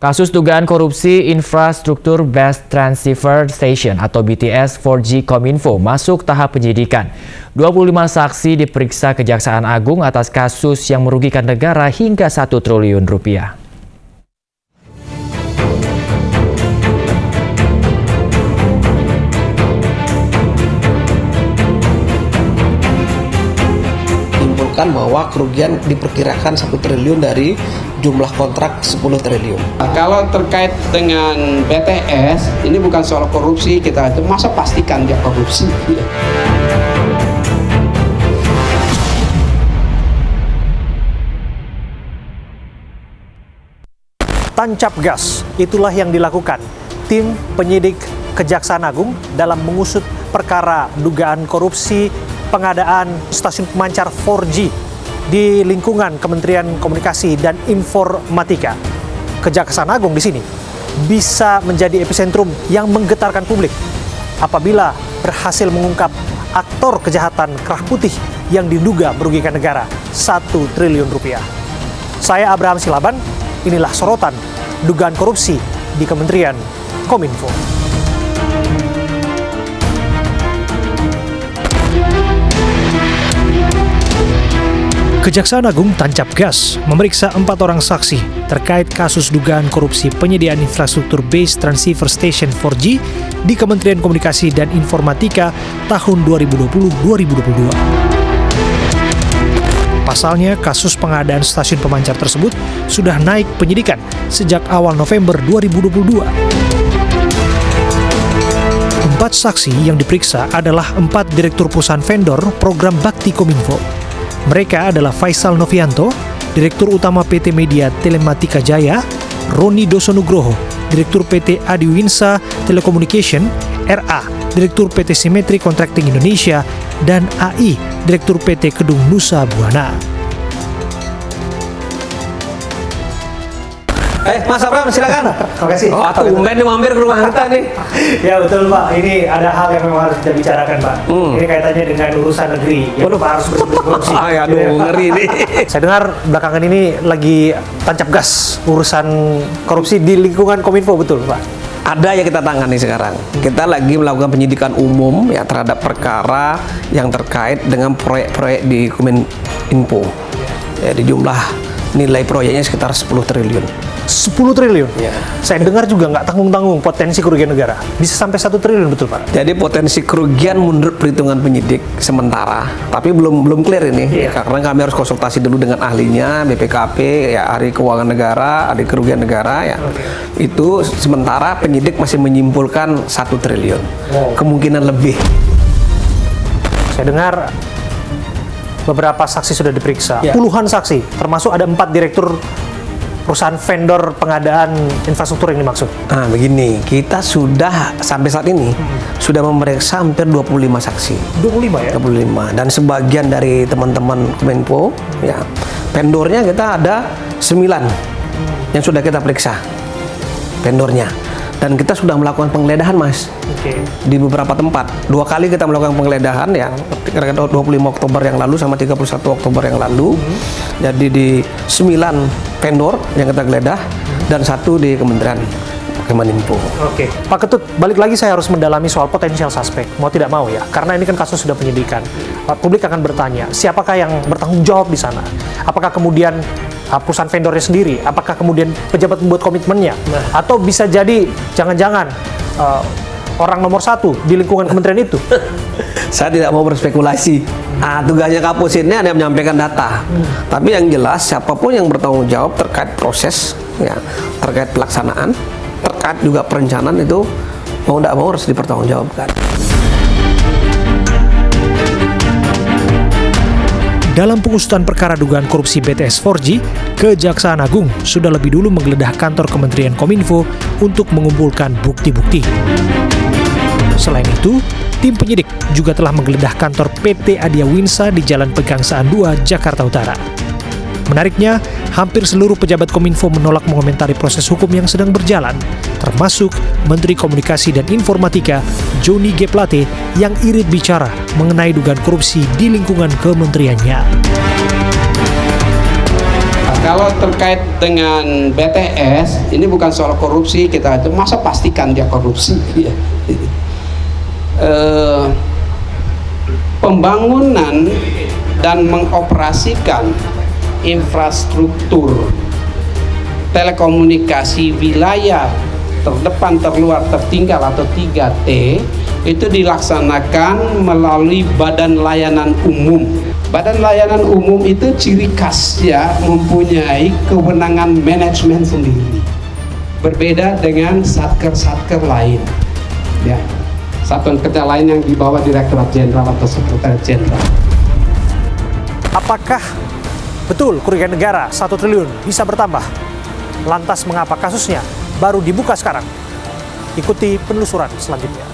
Kasus dugaan korupsi infrastruktur Base Transceiver Station atau BTS 4G Kominfo masuk tahap penyidikan. 25 saksi diperiksa Kejaksaan Agung atas kasus yang merugikan negara hingga 1 triliun rupiah. Bahwa kerugian diperkirakan 1 triliun dari jumlah kontrak 10 triliun. Kalau terkait dengan BTS, ini bukan soal korupsi, kita itu masa pastikan dia korupsi. Tancap gas, itulah yang dilakukan tim penyidik Kejaksaan Agung dalam mengusut perkara dugaan korupsi pengadaan stasiun pemancar 4G di lingkungan Kementerian Komunikasi dan Informatika. Kejaksaan Agung di sini bisa menjadi epicentrum yang menggetarkan publik apabila berhasil mengungkap aktor kejahatan kerah putih yang diduga merugikan negara 1 triliun rupiah. Saya Abraham Silaban, inilah sorotan dugaan korupsi di Kementerian Kominfo. Kejaksaan Agung tancap gas memeriksa 4 orang saksi terkait kasus dugaan korupsi penyediaan infrastruktur Base Transceiver Station 4G di Kementerian Komunikasi dan Informatika tahun 2020-2022. Pasalnya, kasus pengadaan stasiun pemancar tersebut sudah naik penyidikan sejak awal November 2022. 4 saksi yang diperiksa adalah 4 direktur perusahaan vendor program Bakti Kominfo. Mereka adalah Faisal Novianto, Direktur Utama PT Media Telematika Jaya, Roni Dosonugroho, Direktur PT Adiwinsa Telecommunication, RA, Direktur PT Simetri Contracting Indonesia, dan AI, Direktur PT Kedung Nusa Buana. Mas Abraham, silakan. Terima kasih. Tumben nih mampir ke rumah kita nih. Ya betul Pak, ini ada hal yang memang harus kita bicarakan Pak. Ini kaitannya dengan urusan negeri yang harus bersih korupsi. Aduh, ngeri nih. Saya dengar belakangan ini lagi tancap gas urusan korupsi di lingkungan Kominfo, betul Pak? Ada yang kita tangani sekarang. Kita lagi melakukan penyidikan umum ya terhadap perkara yang terkait dengan proyek-proyek di Kominfo. Ya, di jumlah nilai proyeknya sekitar 10 triliun. 10 triliun? Ya. Saya dengar juga nggak tanggung-tanggung potensi kerugian negara. Bisa sampai 1 triliun, betul Pak? Jadi potensi kerugian menurut perhitungan penyidik sementara, tapi belum clear ini. Karena kami harus konsultasi dulu dengan ahlinya, BPKP, ya Ahli Keuangan Negara, Ahli Kerugian Negara, ya. Itu sementara penyidik masih menyimpulkan 1 triliun. Kemungkinan lebih. Saya dengar beberapa saksi sudah diperiksa, puluhan saksi, termasuk ada 4 direktur perusahaan vendor pengadaan infrastruktur yang dimaksud. Nah begini, kita sudah sampai saat ini sudah memeriksa hampir 25 saksi. 25 ya? 25, dan sebagian dari teman-teman Kominfo, ya vendornya kita ada 9 yang sudah kita periksa, vendornya. Dan kita sudah melakukan penggeledahan, Mas. Di beberapa tempat. 2 kali kita melakukan penggeledahan ya. Kira-kira 25 Oktober yang lalu sama 31 Oktober yang lalu. Jadi di 9 vendor yang kita geledah dan 1 di Kementerian Kominfo. Pak Ketut, balik lagi saya harus mendalami soal potensial suspek. Mau tidak mau ya, karena ini kan kasus sudah penyidikan. Publik akan bertanya, siapakah yang bertanggung jawab di sana? Apakah kemudian perusahaan vendornya sendiri? Apakah kemudian pejabat membuat komitmennya? Atau bisa jadi jangan-jangan orang nomor 1 di lingkungan kementerian itu? Saya tidak mau berspekulasi. Tugasnya Kapusitnya ada yang menyampaikan data. Tapi yang jelas siapapun yang bertanggung jawab terkait proses, ya, terkait pelaksanaan, terkait juga perencanaan itu mau tidak mau harus dipertanggungjawabkan. Dalam pengusutan perkara dugaan korupsi BTS 4G, Kejaksaan Agung sudah lebih dulu menggeledah kantor Kementerian Kominfo untuk mengumpulkan bukti-bukti. Selain itu, tim penyidik juga telah menggeledah kantor PT Adiwinsa di Jalan Pegangsaan 2, Jakarta Utara. Menariknya, hampir seluruh pejabat Kominfo menolak mengomentari proses hukum yang sedang berjalan, termasuk Menteri Komunikasi dan Informatika Johnny G. Plate yang irit bicara mengenai dugaan korupsi di lingkungan kementeriannya. Kalau terkait dengan BTS, ini bukan soal korupsi, kita itu masa pastikan dia korupsi. Pembangunan dan mengoperasikan infrastruktur telekomunikasi wilayah terdepan, terluar, tertinggal atau 3T itu dilaksanakan melalui Badan Layanan Umum. Badan Layanan Umum itu ciri khasnya mempunyai kewenangan manajemen sendiri, berbeda dengan satker-satker lain, ya, satuan kerja lain yang di bawah Direktorat Jenderal atau Sekretariat Jenderal. Apakah betul kerugian negara 1 triliun bisa bertambah? Lantas mengapa kasusnya baru dibuka sekarang? Ikuti penelusuran selanjutnya.